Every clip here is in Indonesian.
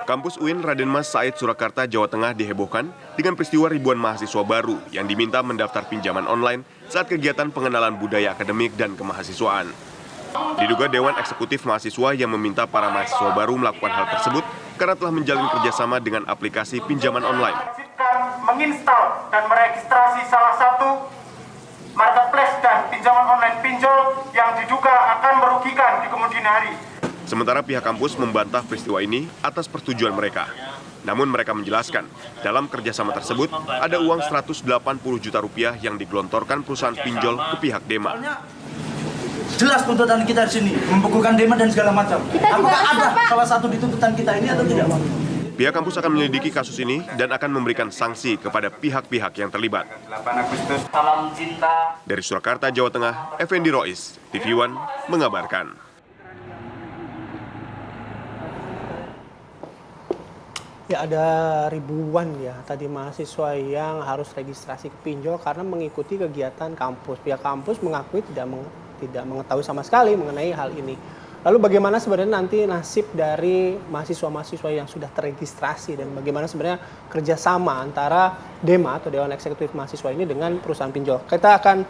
Kampus UIN Raden Mas Said Surakarta, Jawa Tengah dihebohkan dengan peristiwa ribuan mahasiswa baru yang diminta mendaftar pinjaman online saat kegiatan pengenalan budaya akademik dan kemahasiswaan. Diduga Dewan Eksekutif Mahasiswa yang meminta para mahasiswa baru melakukan hal tersebut karena telah menjalin kerjasama dengan aplikasi pinjaman online. Menginstal dan meregistrasi salah satu marketplace dan pinjaman online pinjol yang diduga akan merugikan di kemudian hari. Sementara pihak kampus membantah peristiwa ini atas persetujuan mereka. Namun mereka menjelaskan, dalam kerjasama tersebut ada uang 180 juta rupiah yang digelontorkan perusahaan pinjol ke pihak Dema. Jelas tuntutan kita di sini, membukukan Dema dan segala macam. Apakah ada salah satu di tuntutan kita ini atau tidak? Pihak kampus akan menyelidiki kasus ini dan akan memberikan sanksi kepada pihak-pihak yang terlibat. Dari Surakarta, Jawa Tengah, Effendi Rois, TV One mengabarkan. Ya, ada ribuan ya tadi mahasiswa yang harus registrasi ke pinjol karena mengikuti kegiatan kampus. Pihak kampus mengakui tidak mengetahui sama sekali mengenai hal ini. Lalu bagaimana sebenarnya nanti nasib dari mahasiswa-mahasiswa yang sudah terregistrasi dan bagaimana sebenarnya kerjasama antara Dema atau Dewan Eksekutif Mahasiswa ini dengan perusahaan pinjol. Kita akan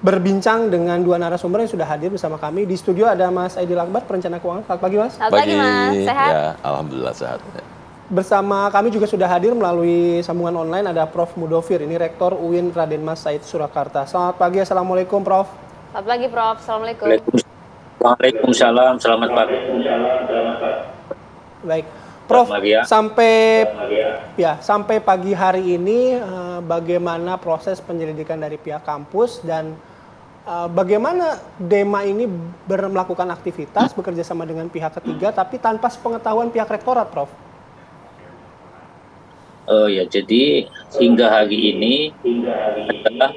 berbincang dengan dua narasumber yang sudah hadir bersama kami. Di studio ada Mas Aidil Akbar, perencana keuangan. Selamat pagi, Mas. Selamat pagi, Mas. Sehat? Ya, alhamdulillah sehat. Bersama kami juga sudah hadir melalui sambungan online ada Prof. Mudofir, ini Rektor UIN Raden Mas Said Surakarta. Selamat pagi, Assalamualaikum, Prof. Selamat pagi, Prof. Assalamualaikum. Waalaikumsalam, selamat pagi. Baik, Prof. Sampai pagi hari ini bagaimana proses penyelidikan dari pihak kampus dan bagaimana Dema ini melakukan aktivitas bekerja sama dengan pihak ketiga tapi tanpa sepengetahuan pihak rektorat, Prof? Oh ya, jadi hingga hari ini adalah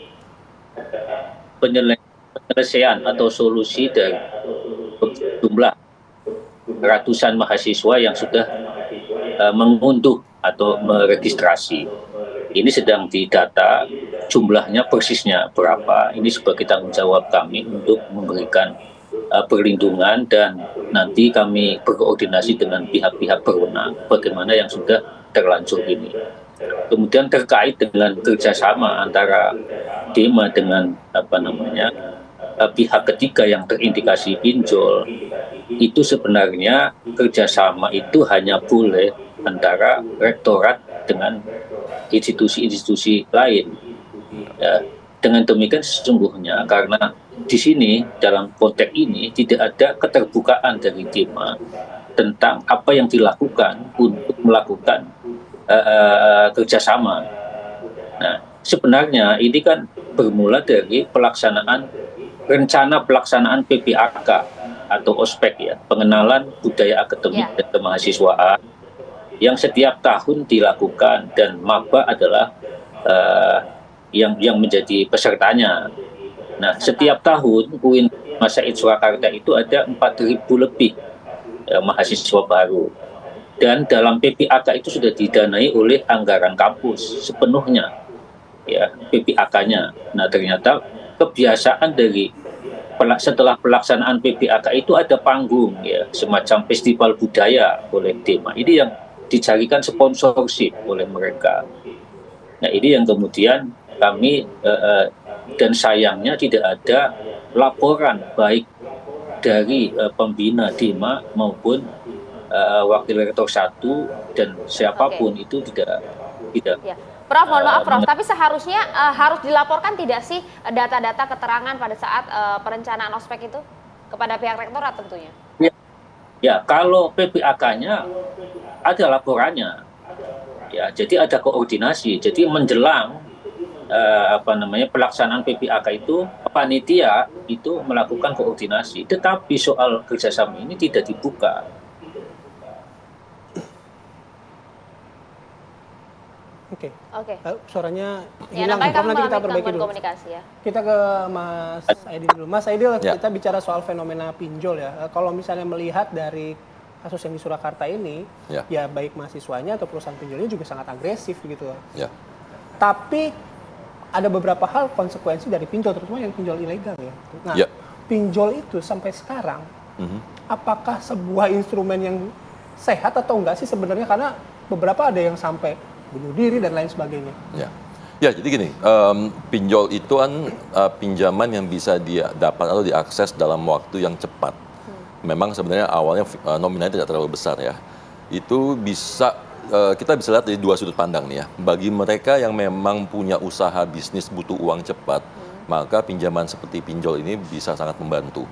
penyelesaian atau solusi dari jumlah ratusan mahasiswa yang sudah mengunduh atau meregistrasi. Ini sedang didata jumlahnya persisnya berapa. Ini sebagai tanggung jawab kami untuk memberikan perlindungan dan nanti kami berkoordinasi dengan pihak-pihak berwenang bagaimana yang sudah terlanjur ini. Kemudian terkait dengan kerjasama antara Dema dengan pihak ketiga yang terindikasi pinjol, itu sebenarnya kerjasama itu hanya boleh antara rektorat dengan institusi-institusi lain. Ya, dengan demikian sesungguhnya karena di sini dalam konteks ini tidak ada keterbukaan dari Dema tentang apa yang dilakukan untuk melakukan kerjasama. Nah, sebenarnya ini kan bermula dari rencana pelaksanaan PPAK atau ospek ya, pengenalan budaya akademik dan kemahasiswaan yang setiap tahun dilakukan dan maba adalah yang menjadi pesertanya. Nah, setiap tahun UIN Said Surakarta itu ada 4.000 lebih mahasiswa baru. Dan dalam PPAK itu sudah didanai oleh anggaran kampus sepenuhnya, ya PPAK-nya. Nah ternyata kebiasaan dari setelah pelaksanaan PPAK itu ada panggung, ya semacam festival budaya oleh Dema. Ini yang dicarikan sponsorship oleh mereka. Nah ini yang kemudian kami dan sayangnya tidak ada laporan baik dari pembina Dema maupun wakil rektor 1 dan siapapun itu tidak. Ya. Prof, mohon maaf Prof, tapi seharusnya harus dilaporkan tidak sih data-data keterangan pada saat perencanaan ospek itu kepada pihak rektorat tentunya? Ya, kalau PPAK-nya ada laporannya, ya jadi ada koordinasi. Jadi menjelang pelaksanaan PPAK itu panitia itu melakukan koordinasi. Tetapi soal kerjasama ini tidak dibuka. Oke. Ya, Suaranya hilang. Nanti kita perbaiki dulu. Ya. Kita ke Mas Aidil dulu. Mas Aidil, kita bicara soal fenomena pinjol ya. Kalau misalnya melihat dari kasus yang di Surakarta ini, ya baik mahasiswanya atau perusahaan pinjolnya juga sangat agresif gitu. Ya. Tapi ada beberapa hal konsekuensi dari pinjol, terutama yang pinjol ilegal ya. Nah, pinjol itu sampai sekarang, apakah sebuah instrumen yang sehat atau enggak sih sebenarnya, karena beberapa ada yang sampai bunuh diri dan lain sebagainya. Ya, jadi gini, pinjol itu kan pinjaman yang bisa dia dapat atau diakses dalam waktu yang cepat. Memang sebenarnya awalnya nominalnya tidak terlalu besar ya. Itu bisa kita bisa lihat dari dua sudut pandang nih ya. Bagi mereka yang memang punya usaha bisnis butuh uang cepat, maka pinjaman seperti pinjol ini bisa sangat membantu.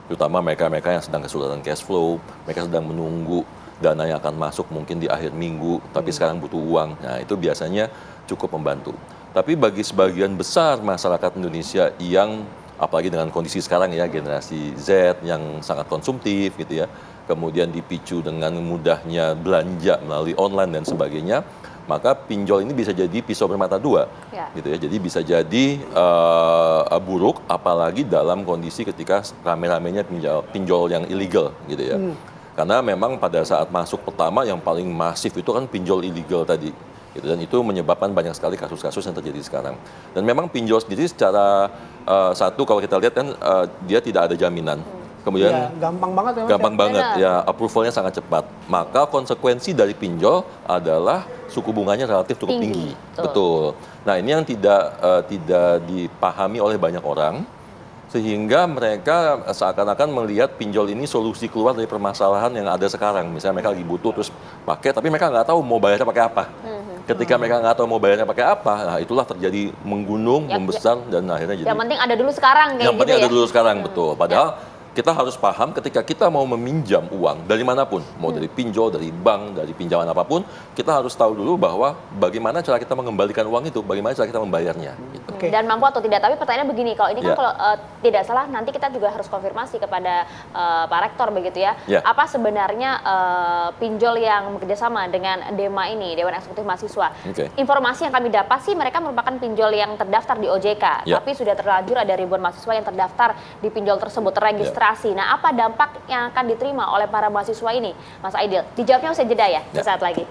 Terutama mereka-mereka yang sedang kesulitan cash flow, mereka sedang menunggu dana yang akan masuk mungkin di akhir minggu, tapi sekarang butuh uang. Nah, itu biasanya cukup membantu. Tapi bagi sebagian besar masyarakat Indonesia yang apalagi dengan kondisi sekarang ya, generasi Z yang sangat konsumtif gitu ya, kemudian dipicu dengan mudahnya belanja melalui online dan sebagainya, maka pinjol ini bisa jadi pisau bermata dua, gitu ya. Jadi bisa jadi buruk, apalagi dalam kondisi ketika rame-ramenya pinjol yang ilegal gitu ya. Karena memang pada saat masuk pertama yang paling masif itu kan pinjol ilegal tadi. Gitu, dan itu menyebabkan banyak sekali kasus-kasus yang terjadi sekarang. Dan memang pinjol sendiri secara satu kalau kita lihat kan dia tidak ada jaminan. Kemudian Ya, gampang banget ya, Mas, gampang banget ya, approvalnya sangat cepat. Maka konsekuensi dari pinjol adalah suku bunganya relatif cukup tinggi. Betul. Nah, ini yang tidak dipahami oleh banyak orang, sehingga mereka seakan-akan melihat pinjol ini solusi keluar dari permasalahan yang ada sekarang. Misalnya mereka lagi butuh terus pakai, tapi mereka nggak tahu mau bayarnya pakai apa. Ketika mereka nggak tahu mau bayarnya pakai apa, nah itulah terjadi menggunung, membesar, dan akhirnya jadi... Yang penting ada dulu sekarang kayak Yang penting gitu ada dulu sekarang, betul. Padahal kita harus paham ketika kita mau meminjam uang dari manapun, mau dari pinjol, dari bank, dari pinjaman apapun, kita harus tahu dulu bahwa bagaimana cara kita mengembalikan uang itu, bagaimana cara kita membayarnya. Gitu. Dan mampu atau tidak. Tapi pertanyaan begini, kalau ini kan kalau tidak salah nanti kita juga harus konfirmasi kepada Pak Rektor begitu ya. Apa sebenarnya pinjol yang bekerjasama dengan DEMA ini, Dewan Eksekutif Mahasiswa? Informasi yang kami dapat sih mereka merupakan pinjol yang terdaftar di OJK, tapi sudah terlanjur ada ribuan mahasiswa yang terdaftar di pinjol tersebut, terregistrasi. Nah, apa dampak yang akan diterima oleh para mahasiswa ini, Mas Aidil? Dijawabnya usai jeda ya, sesaat lagi.